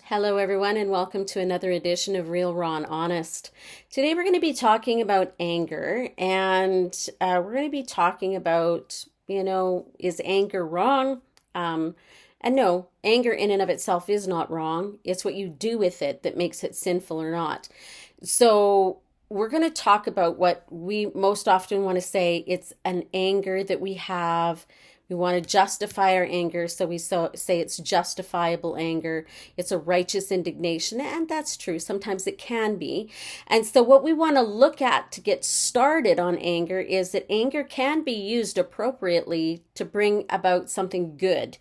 Hello, everyone, and welcome to another edition of Real, Raw, and Honest. Today, we're going to be talking about anger, and we're going to be talking about, is anger wrong? Um, and no, anger in and of itself is not wrong. It's what you do with it that makes it sinful or not. So, we're going to talk about what we most often want to say it's an anger that we have. We want to justify our anger, so we say it's justifiable anger. It's a righteous indignation, and that's true. Sometimes it can be. And so, what we want to look at to get started on anger is that anger can be used appropriately to bring about something good,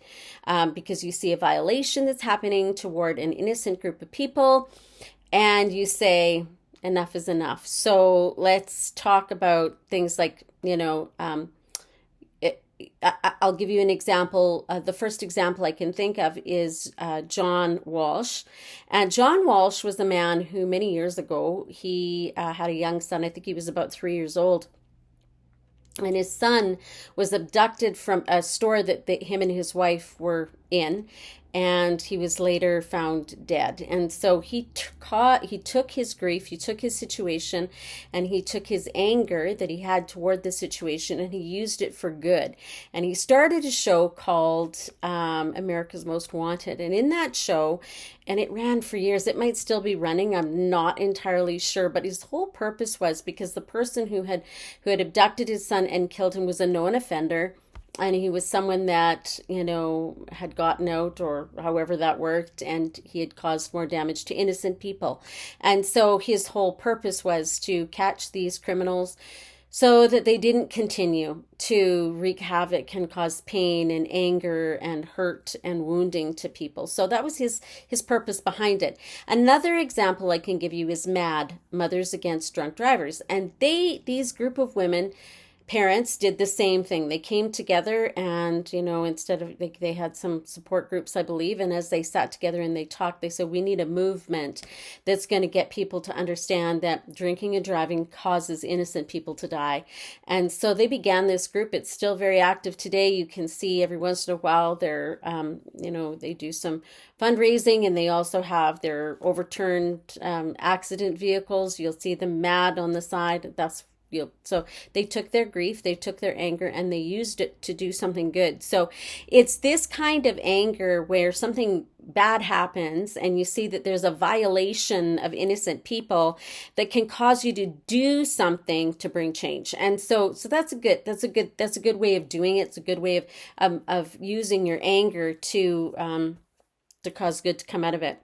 because you see a violation that's happening toward an innocent group of people, and you say, enough is enough. So, let's talk about things like, I'll give you an example. The first example I can think of is John Walsh. And John Walsh was a man who many years ago, he had a young son. I think he was about 3 years old. And his son was abducted from a store that him and his wife were in, and he was later found dead. And so he took his grief, he took his situation, and he took his anger that he had toward the situation, and he used it for good. And he started a show called America's Most Wanted. And in that show, and it ran for years, it might still be running, I'm not entirely sure, but his whole purpose was because the person who had abducted his son and killed him was a known offender, and he was someone that had gotten out, or however that worked, and he had caused more damage to innocent people. And so his whole purpose was to catch these criminals so that they didn't continue to wreak havoc and cause pain and anger and hurt and wounding to people. So that was his purpose behind it. Another example I can give you is MAD, Mothers Against Drunk Drivers. And these group of women, parents, did the same thing. They came together, and instead of, they had some support groups, I believe, and as they sat together and they talked, they said, we need a movement that's going to get people to understand that drinking and driving causes innocent people to die. And so they began this group. It's still very active today. You can see every once in a while they're they do some fundraising, and they also have their overturned accident vehicles. You'll see them MAD on the side. So they took their grief, they took their anger, and they used it to do something good. So it's this kind of anger where something bad happens and you see that there's a violation of innocent people that can cause you to do something to bring change. And so that's a good way of doing it. It's a good way of using your anger to cause good to come out of it.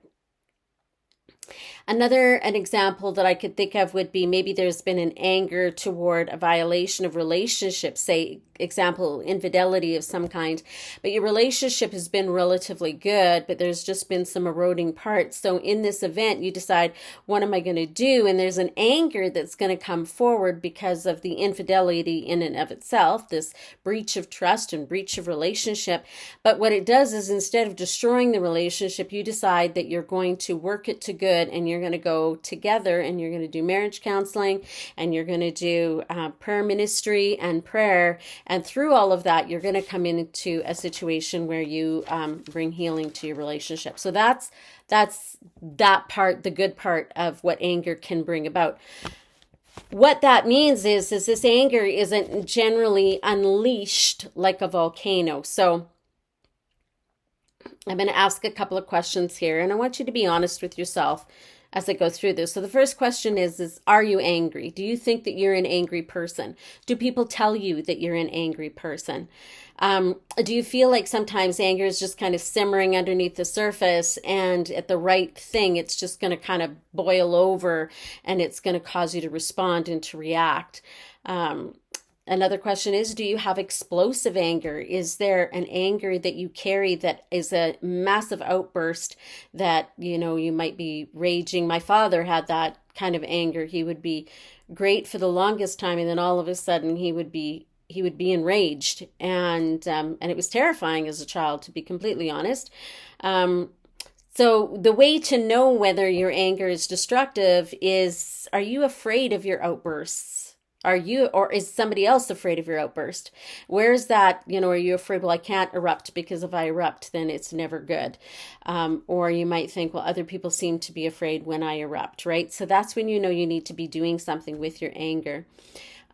An example that I could think of would be maybe there's been an anger toward a violation of relationships, say, example, infidelity of some kind, but your relationship has been relatively good, but there's just been some eroding parts. So in this event, you decide, what am I going to do? And there's an anger that's going to come forward because of the infidelity in and of itself, this breach of trust and breach of relationship. But what it does is, instead of destroying the relationship, you decide that you're going to work it to good, and you're going to go together, and you're going to do marriage counseling, and you're going to do prayer ministry and prayer. And through all of that, you're going to come into a situation where you bring healing to your relationship. So that's that part, the good part of what anger can bring about. What that means is this anger isn't generally unleashed like a volcano. So I'm going to ask a couple of questions here, and I want you to be honest with yourself as I go through this. So the first question is are you angry? Do you think that you're an angry person? Do people tell you that you're an angry person? Do you feel like sometimes anger is just kind of simmering underneath the surface, and at the right thing, it's just going to kind of boil over, and it's going to cause you to respond and to react? Another question is, do you have explosive anger? Is there an anger that you carry that is a massive outburst that, you might be raging? My father had that kind of anger. He would be great for the longest time, and then all of a sudden he would be enraged, and it was terrifying as a child, to be completely honest. So the way to know whether your anger is destructive is, are you afraid of your outbursts? Are you, or is somebody else afraid of your outburst? Where's that, are you afraid, well, I can't erupt because if I erupt, then it's never good. Or you might think, well, other people seem to be afraid when I erupt, right? So that's when you know you need to be doing something with your anger.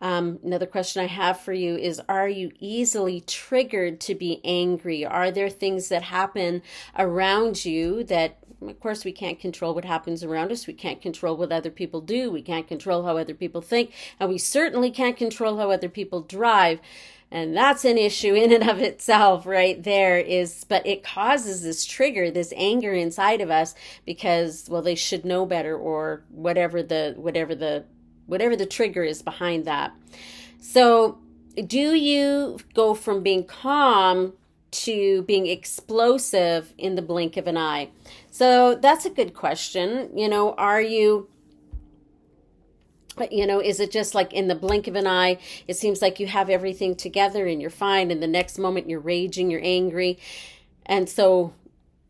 Another question I have for you is, are you easily triggered to be angry? Are there things that happen around you that, of course, we can't control what happens around us. We can't control what other people do. We can't control how other people think. And we certainly can't control how other people drive. And that's an issue in and of itself right there is, but it causes this trigger, this anger inside of us because, well, they should know better or whatever the trigger is behind that. So do you go from being calm to being explosive in the blink of an eye? So that's a good question. Are you, is it just like in the blink of an eye, it seems like you have everything together and you're fine, and the next moment you're raging, you're angry. And so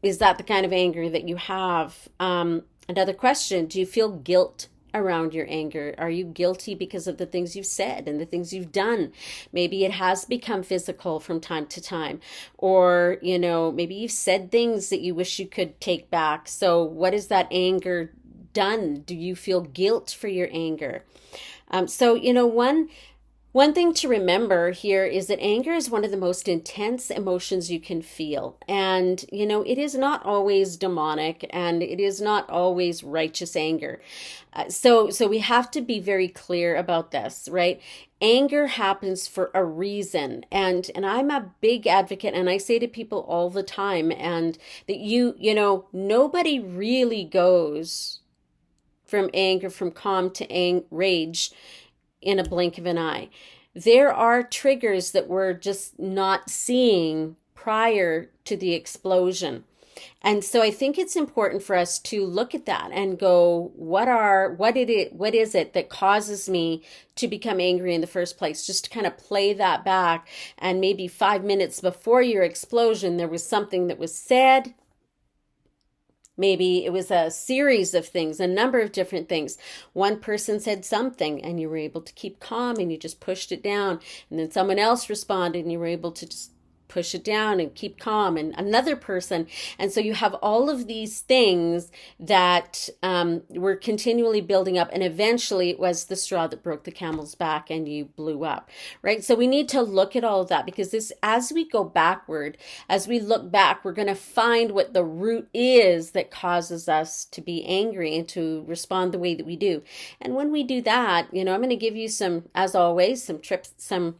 is that the kind of anger that you have? Another question, do you feel guilt around your anger? Are you guilty because of the things you've said and the things you've done? Maybe it has become physical from time to time, or maybe you've said things that you wish you could take back. So what is that anger done? Do you feel guilt for your anger? So one thing to remember here is that anger is one of the most intense emotions you can feel. And, it is not always demonic and it is not always righteous anger. So we have to be very clear about this, right? Anger happens for a reason. And I'm a big advocate, and I say to people all the time, and that nobody really goes from anger, from calm to rage in a blink of an eye. There are triggers that we're just not seeing prior to the explosion. And so I think it's important for us to look at that and go, what is it that causes me to become angry in the first place? Just to kind of play that back, and maybe 5 minutes before your explosion, there was something that was said. Maybe it was a series of things, a number of different things. One person said something and you were able to keep calm and you just pushed it down. And then someone else responded and you were able to just push it down and keep calm, and another person. And so you have all of these things that were continually building up, and eventually it was the straw that broke the camel's back and you blew up, right? So we need to look at all of that, because this, as we go backward, as we look back, we're going to find what the root is that causes us to be angry and to respond the way that we do. And when we do that, I'm going to give you some, as always, some trips, some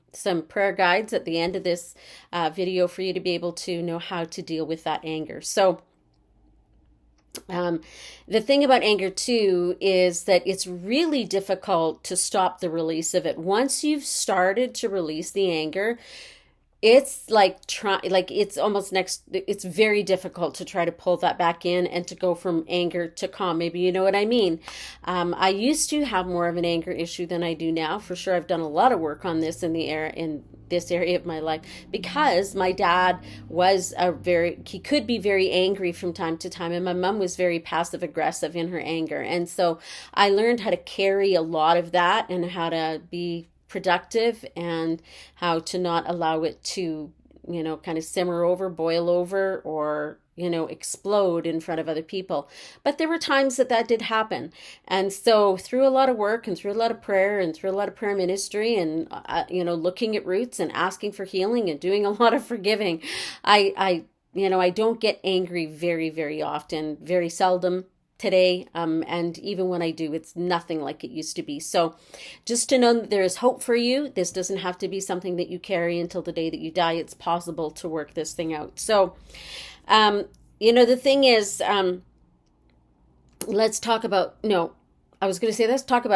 prayer guides at the end of this video for you to be able to know how to deal with that anger. So the thing about anger too is that it's really difficult to stop the release of it. Once you've started to release the anger, it's it's very difficult to try to pull that back in and to go from anger to calm. Maybe you know what I mean. I used to have more of an anger issue than I do now. For sure, I've done a lot of work on this in this area of my life, because my dad was he could be very angry from time to time, and my mom was very passive aggressive in her anger. And so I learned how to carry a lot of that and how to be productive and how to not allow it to, kind of simmer over, boil over, or, explode in front of other people. But there were times that did happen. And so through a lot of work and through a lot of prayer and through a lot of prayer ministry and, looking at roots and asking for healing and doing a lot of forgiving, I don't get angry very, very often, very seldom today, and even when I do, it's nothing like it used to be. So just to know that there is hope for you. This doesn't have to be something that you carry until the day that you die. It's possible to work this thing out. So the thing is, let's talk about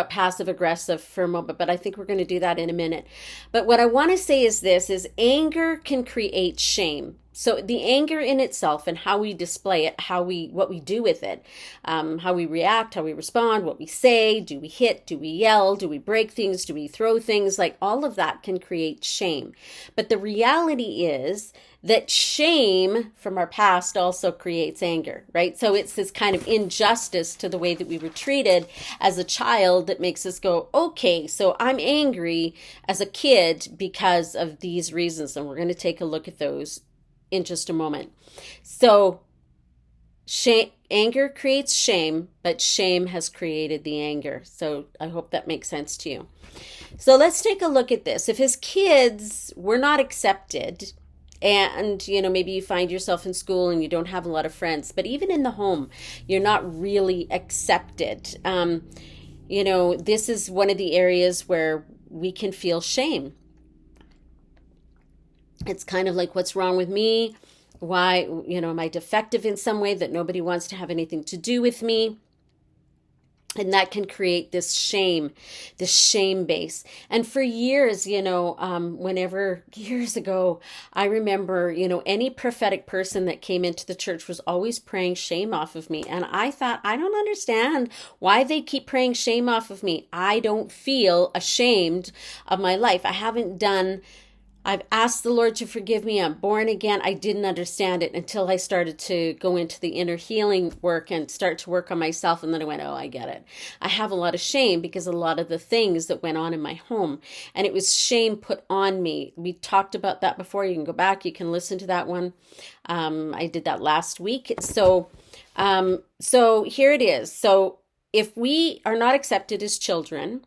passive aggressive for a moment, but I think we're going to do that in a minute. But what I want to say is this, is anger can create shame. So the anger in itself and how we display it, what we do with it, how we react, how we respond, what we say, do we hit, do we yell, do we break things, do we throw things, like all of that can create shame. But the reality is that shame from our past also creates anger, right? So it's this kind of injustice to the way that we were treated as a child that makes us go, okay, so I'm angry as a kid because of these reasons. And we're going to take a look at those in just a moment. So anger creates shame, but shame has created the anger. So I hope that makes sense to you. So let's take a look at this. If as kids we're not accepted, and maybe you find yourself in school and you don't have a lot of friends, but even in the home you're not really accepted. This is one of the areas where we can feel shame. It's kind of like, what's wrong with me? Why, am I defective in some way that nobody wants to have anything to do with me? And that can create this shame base. And for years, whenever years ago, I remember, any prophetic person that came into the church was always praying shame off of me. And I thought, I don't understand why they keep praying shame off of me. I don't feel ashamed of my life. I've asked the Lord to forgive me. I'm born again. I didn't understand it until I started to go into the inner healing work and start to work on myself. And then I went, oh, I get it. I have a lot of shame because of a lot of the things that went on in my home. And it was shame put on me. We talked about that before. You can go back. You can listen to that one. I did that last week. So here it is. So if we are not accepted as children,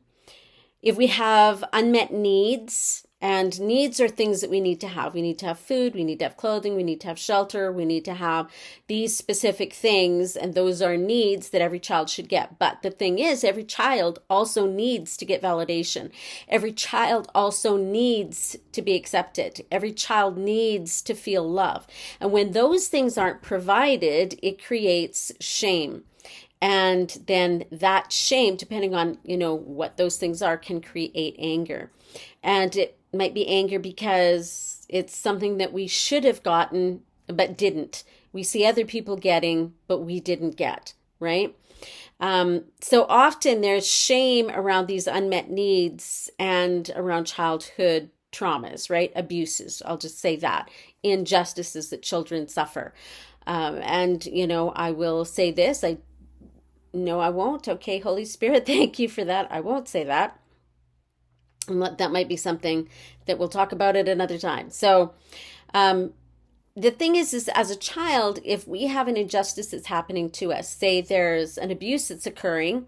if we have unmet needs, and needs are things that we need to have. We need to have food, we need to have clothing, we need to have shelter, we need to have these specific things, and those are needs that every child should get. But the thing is, every child also needs to get validation. Every child also needs to be accepted. Every child needs to feel love. And when those things aren't provided, it creates shame. And then that shame, depending on, what those things are, can create anger. And it might be anger because it's something that we should have gotten but didn't. We see other people getting, but we didn't get, right? So often there's shame around these unmet needs and around childhood traumas, right? Abuses, I'll just say that. Injustices that children suffer. I will say this, no, I won't. Okay, Holy Spirit, thank you for that. I won't say that. That might be something that we'll talk about at another time. So the thing is as a child, if we have an injustice that's happening to us, say there's an abuse that's occurring,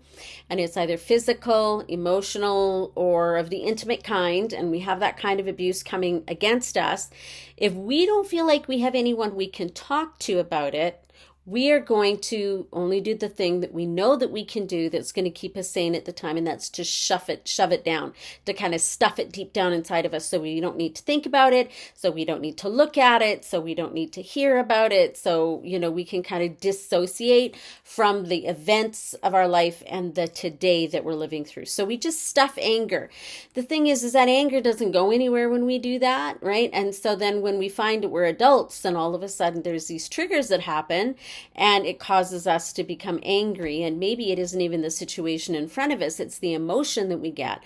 and it's either physical, emotional, or of the intimate kind, and we have that kind of abuse coming against us, if we don't feel like we have anyone we can talk to about it, we are going to only do the thing that we know that we can do that's going to keep us sane at the time, and that's to shove it down, to kind of stuff it deep down inside of us so we don't need to think about it, so we don't need to look at it, so we don't need to hear about it, so, we can kind of dissociate from the events of our life and the today that we're living through. So we just stuff anger. The thing is that anger doesn't go anywhere when we do that, right? And so then when we find that we're adults, and all of a sudden there's these triggers that happen, and it causes us to become angry. And maybe it isn't even the situation in front of us, it's the emotion that we get.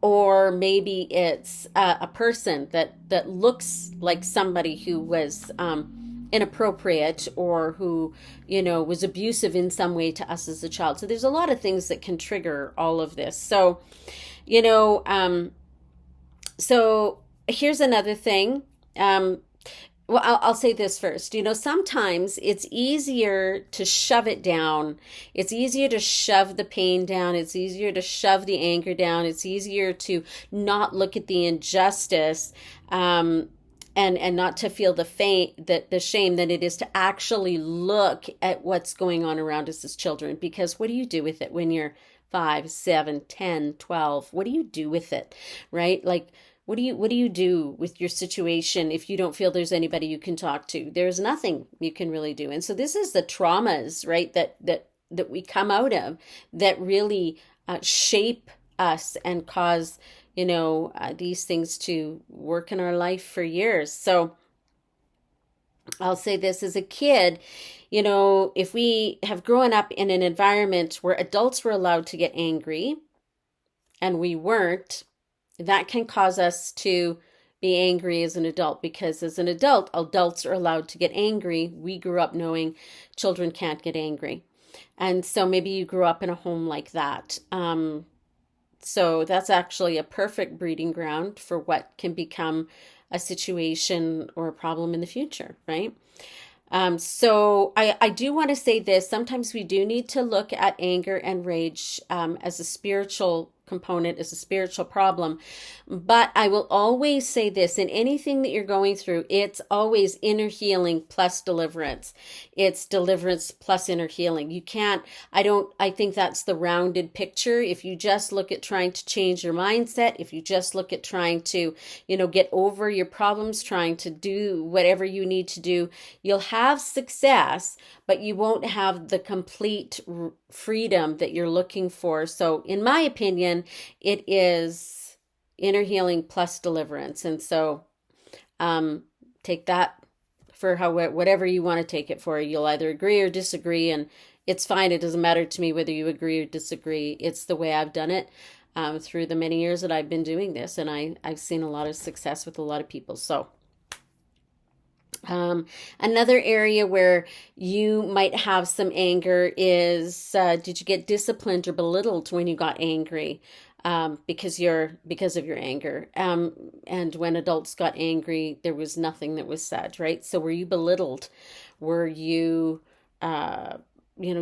Or maybe it's a person that looks like somebody who was inappropriate, or who, was abusive in some way to us as a child. So there's a lot of things that can trigger all of this. So, so here's another thing. Well, I'll say this first. Sometimes it's easier to shove it down. It's easier to shove the pain down. It's easier to shove the anger down. It's easier to not look at the injustice and not to feel the shame than it is to actually look at what's going on around us as children. Because what do you do with it when you're 5, 7, 10, 12? What do you do with it, right? Like, what do you do with your situation if you don't feel there's anybody you can talk to? There's nothing you can really do. And so this is the traumas, right, that we come out of that really shape us and cause, these things to work in our life for years. So I'll say this as a kid, if we have grown up in an environment where adults were allowed to get angry and we weren't, that can cause us to be angry as an adult, because as an adult, adults are allowed to get angry. We grew up knowing children can't get angry. And so maybe you grew up in a home like that. So that's actually a perfect breeding ground for what can become a situation or a problem in the future, right? So I do want to say this. Sometimes we do need to look at anger and rage as a spiritual component, as a spiritual problem. But I will always say this, in anything that you're going through, it's always inner healing plus deliverance. It's deliverance plus inner healing. You can't, I think that's the rounded picture. If you just look at trying to change your mindset, if you just look at trying to, get over your problems, trying to do whatever you need to do, you'll have success, but you won't have the complete freedom that you're looking for. So in my opinion, it is inner healing plus deliverance. And so take that for whatever you want to take it for. You'll either agree or disagree, and it's fine. It doesn't matter to me whether you agree or disagree. It's the way I've done it through the many years that I've been doing this, and I've seen a lot of success with a lot of people. So another area where you might have some anger is, did you get disciplined or belittled when you got angry? Because of your anger. And when adults got angry, there was nothing that was said, right? So were you belittled? Were you,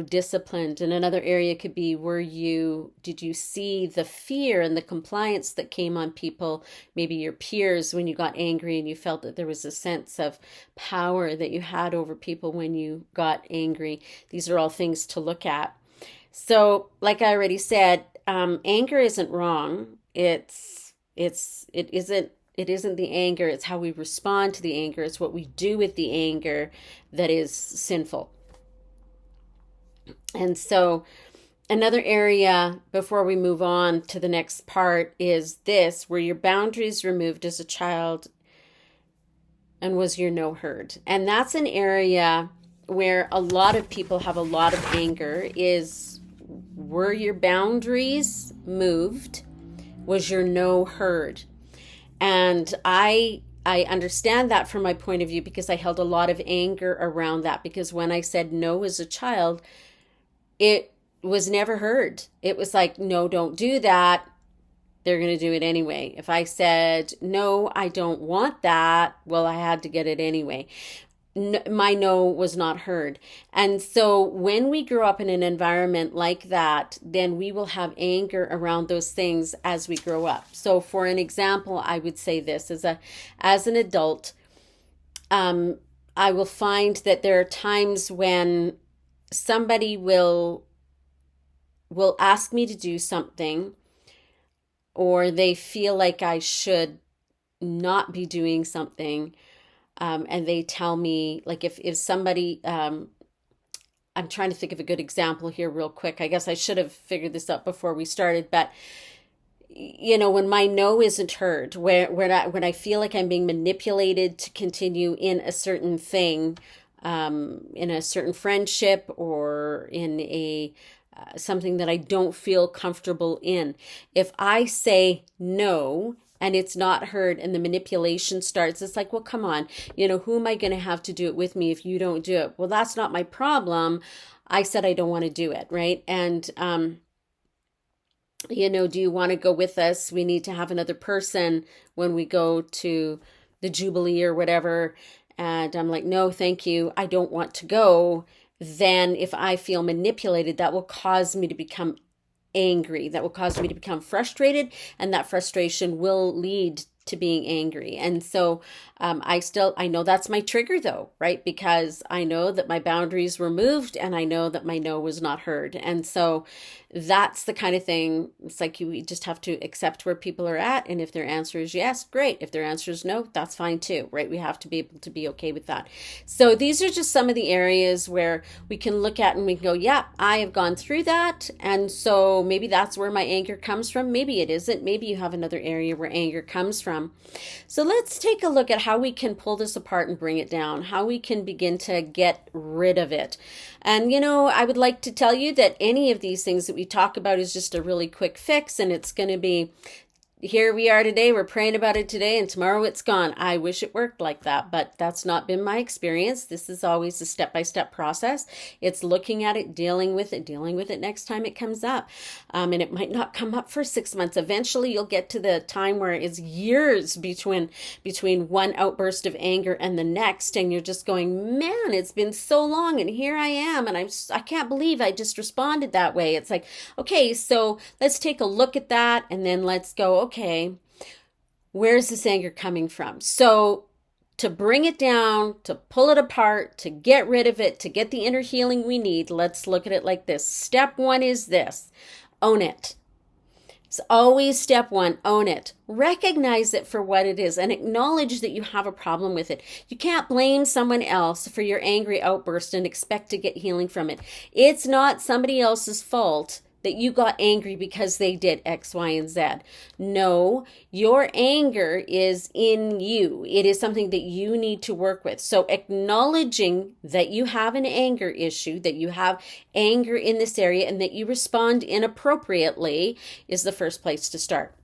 disciplined? And another area could be, did you see the fear and the compliance that came on people, maybe your peers, when you got angry and you felt that there was a sense of power that you had over people when you got angry? These are all things to look at. So, like I already said, anger isn't wrong. It isn't the anger. It's how we respond to the anger. It's what we do with the anger that is sinful. And so another area before we move on to the next part is this: were your boundaries removed as a child, and was your no heard? And that's an area where a lot of people have a lot of anger. Were your boundaries moved? Was your no heard? And I understand that from my point of view, because I held a lot of anger around that, because when I said no as a child, it was never heard. It was like, no, don't do that. They're going to do it anyway. If I said, no, I don't want that, well, I had to get it anyway. My no was not heard. And so when we grow up in an environment like that, then we will have anger around those things as we grow up. So for an example, I would say this: as an adult, I will find that there are times when somebody will ask me to do something, or they feel like I should not be doing something. And they tell me, like, if somebody, I'm trying to think of a good example here real quick. I guess I should have figured this out before we started, but when my no isn't heard, when I feel like I'm being manipulated to continue in a certain thing, in a certain friendship, or in a something that I don't feel comfortable in. If I say no and it's not heard and the manipulation starts, it's like, well, come on, who am I going to have to do it with me if you don't do it? Well, that's not my problem. I said I don't want to do it, right? And, do you want to go with us? We need to have another person when we go to the Jubilee or whatever. And I'm like, no, thank you. I don't want to go. Then if I feel manipulated, that will cause me to become angry. That will cause me to become frustrated, and that frustration will lead to being angry. And so I know that's my trigger though, right? Because I know that my boundaries were moved, and I know that my no was not heard. And so that's the kind of thing, it's like you just have to accept where people are at. And if their answer is yes, great. If their answer is no, that's fine too, right? We have to be able to be okay with that. So these are just some of the areas where we can look at and we can go, yeah, I have gone through that. And so maybe that's where my anger comes from. Maybe it isn't. Maybe you have another area where anger comes from. from. So let's take a look at how we can pull this apart and bring it down, how we can begin to get rid of it. And, I would like to tell you that any of these things that we talk about is just a really quick fix, and it's going to be here we are today, we're praying about it today, and tomorrow it's gone. I wish it worked like that, but that's not been my experience. This is always a step-by-step process. It's looking at it, dealing with it next time it comes up. And it might not come up for 6 months. Eventually, you'll get to the time where it's years between one outburst of anger and the next, and you're just going, man, it's been so long, and here I am, and I can't believe I just responded that way. It's like, okay, so let's take a look at that, and then let's go, okay, where's this anger coming from? So to bring it down, to pull it apart, to get rid of it, to get the inner healing we need, let's look at it like this. Step one is this: own it. It's always step one, own it. Recognize it for what it is and acknowledge that you have a problem with it. You can't blame someone else for your angry outburst and expect to get healing from it. It's not somebody else's fault that you got angry because they did X, Y, and Z. No, your anger is in you. It is something that you need to work with. So acknowledging that you have an anger issue, that you have anger in this area, and that you respond inappropriately is the first place to start.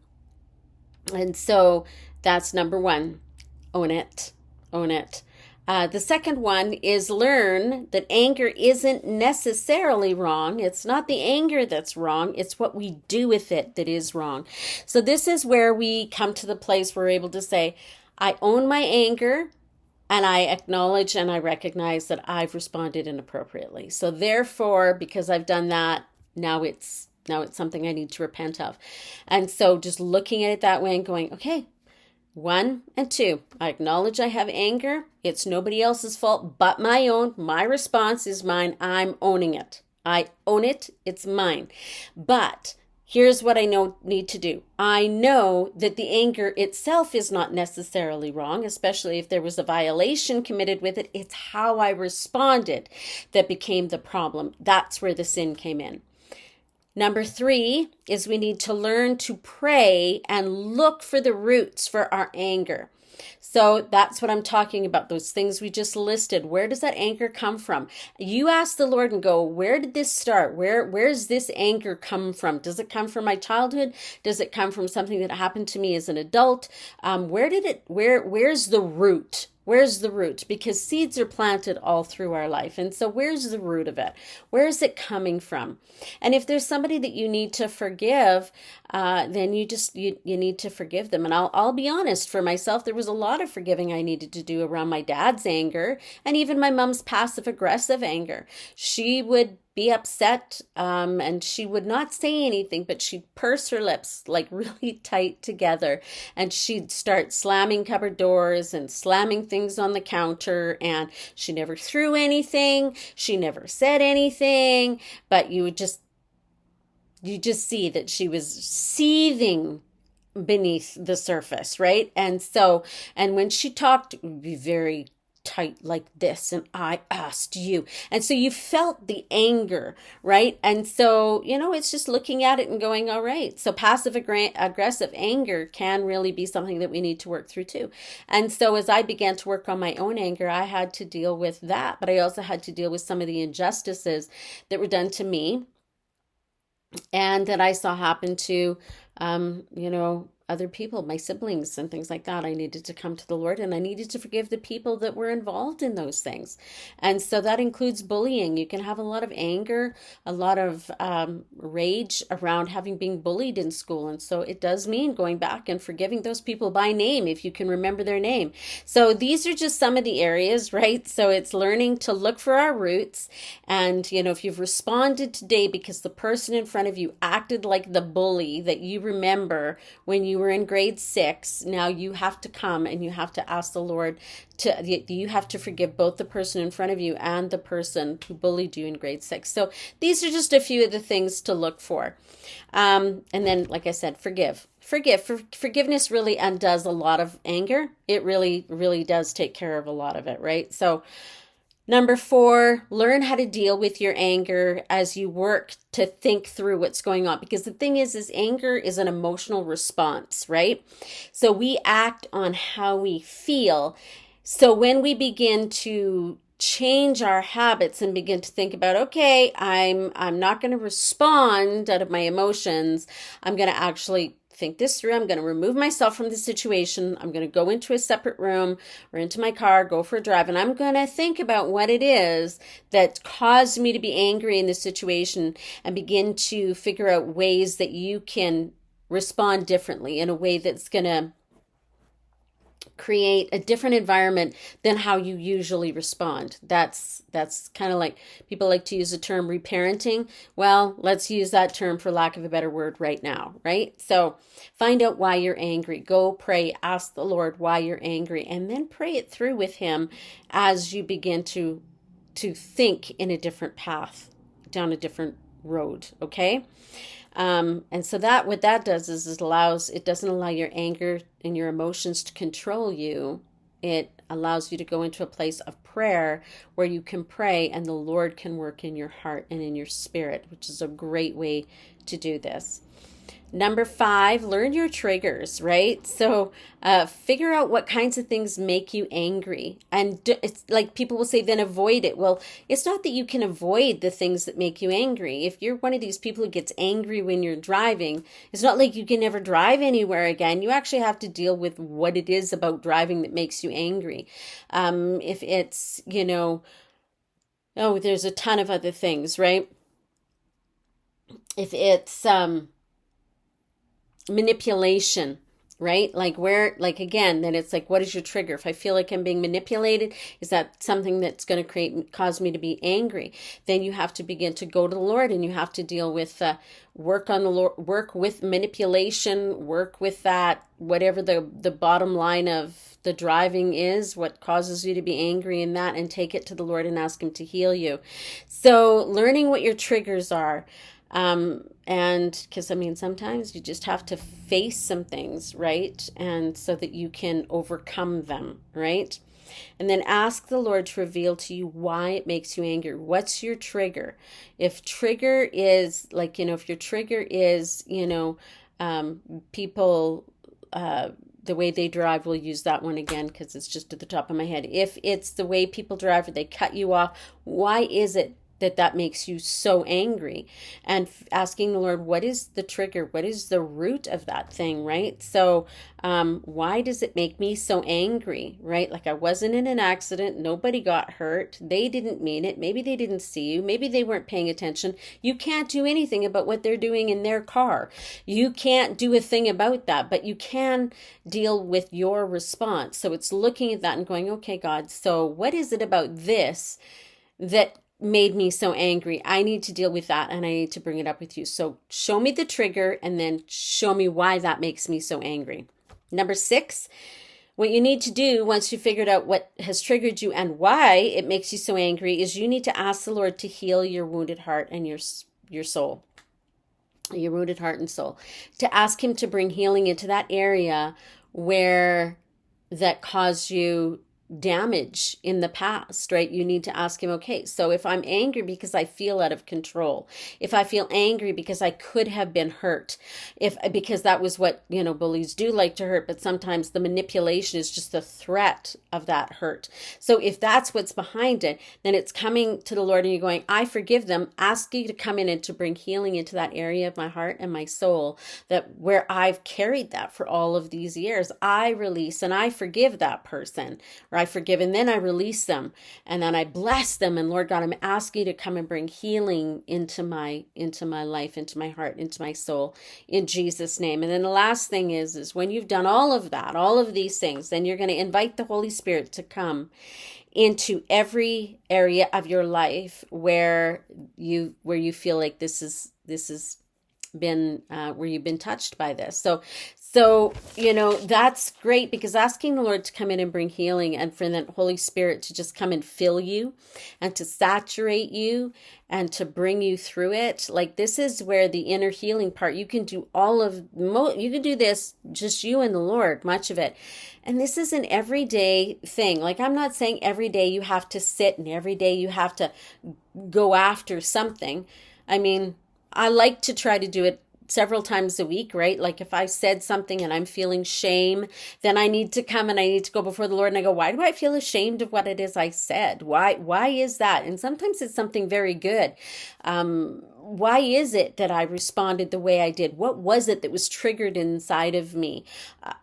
And so that's number one. Own it. Own it. The second one is learn that anger isn't necessarily wrong. It's not the anger that's wrong. It's what we do with it that is wrong. So this is where we come to the place where we're able to say, I own my anger, and I acknowledge and I recognize that I've responded inappropriately. So therefore, because I've done that, now it's something I need to repent of. And so just looking at it that way and going, okay, 1 and 2, I acknowledge I have anger. It's nobody else's fault but my own. My response is mine. I'm owning it. I own it. It's mine. But here's what I need to do. I know that the anger itself is not necessarily wrong, especially if there was a violation committed with it. It's how I responded that became the problem. That's where the sin came in. Number 3 is we need to learn to pray and look for the roots for our anger. So that's what I'm talking about, those things we just listed. Where does that anger come from? You ask the Lord and go, where did this start? Where's this anger come from? Does it come from my childhood? Does it come from something that happened to me as an adult? Where's the root? Where's the root? Because seeds are planted all through our life. And so where's the root of it? Where is it coming from? And if there's somebody that you need to forgive, then you need to forgive them. And I'll be honest, for myself, there was a lot of forgiving I needed to do around my dad's anger and even my mom's passive aggressive anger. She would be upset and she would not say anything, but she'd purse her lips like really tight together, and she'd start slamming cupboard doors and slamming things on the counter, and she never threw anything, she never said anything, but you just see that she was seething beneath the surface, right? And when she talked, it would be very tight like this, and I asked you. And so you felt the anger, right? And so, it's just looking at it and going, all right. So passive aggressive anger can really be something that we need to work through too. And so as I began to work on my own anger, I had to deal with that, but I also had to deal with some of the injustices that were done to me and that I saw happen to, other people, my siblings and things like that. I needed to come to the Lord, and I needed to forgive the people that were involved in those things. And so that includes bullying. You can have a lot of anger, a lot of rage around having been bullied in school. And so it does mean going back and forgiving those people by name, if you can remember their name. So these are just some of the areas, right? So it's learning to look for our roots. And, if you've responded today because the person in front of you acted like the bully that you remember when you were in grade 6, now you have to come and you have to ask the Lord you have to forgive both the person in front of you and the person who bullied you in grade 6. So these are just a few of the things to look for. And then, like I said, forgive. Forgiveness really undoes a lot of anger. It really, really does take care of a lot of it, right? So Number 4, learn how to deal with your anger as you work to think through what's going on. Because the thing is anger is an emotional response, right? So we act on how we feel. So when we begin to change our habits and begin to think about, okay, I'm not going to respond out of my emotions. I'm going to actually think this through. I'm going to remove myself from the situation. I'm going to go into a separate room or into my car, go for a drive, and I'm going to think about what it is that caused me to be angry in this situation and begin to figure out ways that you can respond differently in a way that's going to create a different environment than how you usually respond. That's kind of like, people like to use the term reparenting. Well, let's use that term for lack of a better word right now, right? So find out why you're angry. Go pray, ask the Lord why you're angry, and then pray it through with him as you begin to think in a different path, down a different road, okay? And so that what that does is it doesn't allow your anger and your emotions to control you. It allows you to go into a place of prayer where you can pray and the Lord can work in your heart and in your spirit, which is a great way to do this. Number 5, learn your triggers, right? So figure out what kinds of things make you angry. And it's like people will say, then avoid it. Well, it's not that you can avoid the things that make you angry. If you're one of these people who gets angry when you're driving, it's not like you can never drive anywhere again. You actually have to deal with what it is about driving that makes you angry. If it's, there's a ton of other things, right? If it's manipulation, right? Again, then it's like, what is your trigger? If I feel like I'm being manipulated, is that something that's going to cause me to be angry? Then you have to begin to go to the Lord and you have to deal with, work with manipulation, work with that, whatever the bottom line of the driving is, what causes you to be angry in that, and take it to the Lord and ask him to heal you. So learning what your triggers are. And because sometimes you just have to face some things, right? And so that you can overcome them, right? And then ask the Lord to reveal to you why it makes you angry. What's your trigger? If trigger is if your trigger is, people, the way they drive, we'll use that one again because it's just at the top of my head. If it's the way people drive or they cut you off, why is it that makes you so angry? And asking the Lord, what is the trigger? What is the root of that thing, right? So why does it make me so angry, right? Like, I wasn't in an accident. Nobody got hurt. They didn't mean it. Maybe they didn't see you. Maybe they weren't paying attention. You can't do anything about what they're doing in their car. You can't do a thing about that, but you can deal with your response. So it's looking at that and going, okay, God, so what is it about this that made me so angry? I need to deal with that and I need to bring it up with you. So show me the trigger and then show me why that makes me so angry. Number 6, what you need to do once you figured out what has triggered you and why it makes you so angry is you need to ask the Lord to heal your wounded heart and your soul. Your wounded heart and soul. To ask him to bring healing into that area where that caused you damage in the past, right? You need to ask him, okay, so if I'm angry because I feel out of control, if I feel angry because I could have been hurt, because that was what, bullies do, like to hurt, but sometimes the manipulation is just the threat of that hurt. So if that's what's behind it, then it's coming to the Lord and you're going, I forgive them, ask you to come in and to bring healing into that area of my heart and my soul, that where I've carried that for all of these years, I release and I forgive that person, right? I forgive, and then I release them, and then I bless them. And Lord God, I'm asking you to come and bring healing into my life, into my heart, into my soul, in Jesus' name. And then the last thing is when you've done all of that, all of these things, then you're going to invite the Holy Spirit to come into every area of your life where you feel like this is been where you've been touched by this. So that's great, because asking the Lord to come in and bring healing, and for the Holy Spirit to just come and fill you and to saturate you and to bring you through it. Like, this is where the inner healing part, you can do you can do this, just you and the Lord, much of it. And this is an everyday thing. Like, I'm not saying every day you have to sit and every day you have to go after something. I mean, I like to try to do it several times a week, right? Like, if I said something and I'm feeling shame, then I need to come and I need to go before the Lord and I go, why do I feel ashamed of what it is I said? Why is that? And sometimes it's something very good. Why is it that I responded the way I did? What was it that was triggered inside of me?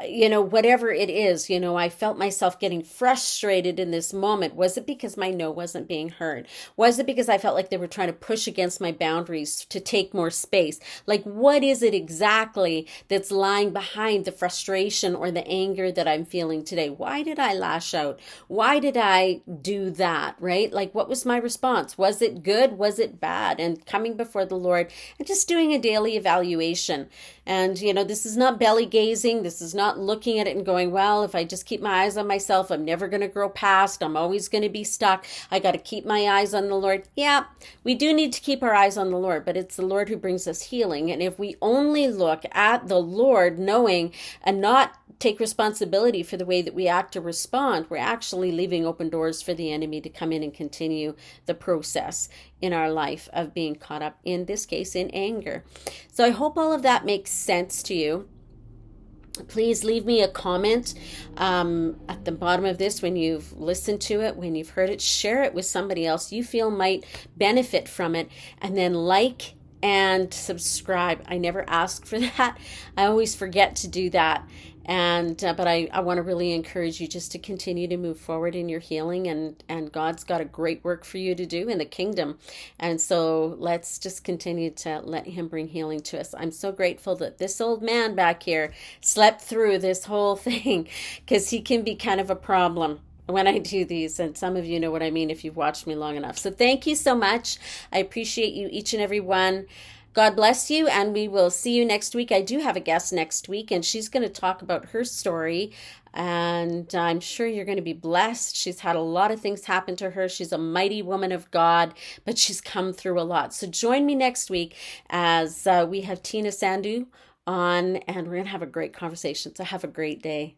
Whatever it is, I felt myself getting frustrated in this moment. Was it because my no wasn't being heard? Was it because I felt like they were trying to push against my boundaries to take more space? Like, what is it exactly that's lying behind the frustration or the anger that I'm feeling today? Why did I lash out? Why did I do that, right? Like, what was my response? Was it good? Was it bad? And coming before the Lord and just doing a daily evaluation. And, this is not belly gazing. This is not looking at it and going, well, if I just keep my eyes on myself, I'm never going to grow past. I'm always going to be stuck. I got to keep my eyes on the Lord. Yeah, we do need to keep our eyes on the Lord, but it's the Lord who brings us healing. And if we only look at the Lord knowing and not take responsibility for the way that we act or respond, we're actually leaving open doors for the enemy to come in and continue the process in our life of being caught up, in this case, in anger. So I hope all of that makes sense to you. Please leave me a comment at the bottom of this when you've listened to it, when you've heard it. Share it with somebody else you feel might benefit from it, and then like and subscribe. I never ask for that. I always forget to do that. But I want to really encourage you just to continue to move forward in your healing, and God's got a great work for you to do in the kingdom. And so let's just continue to let him bring healing to us. I'm so grateful that this old man back here slept through this whole thing, because he can be kind of a problem when I do these, and some of you know what I mean if you've watched me long enough. So thank you so much. I appreciate you, each and every one. God bless you, and we will see you next week. I do have a guest next week, and she's going to talk about her story, and I'm sure you're going to be blessed. She's had a lot of things happen to her. She's a mighty woman of God, but she's come through a lot. So join me next week as we have Tina Sandhu on, and we're going to have a great conversation. So have a great day.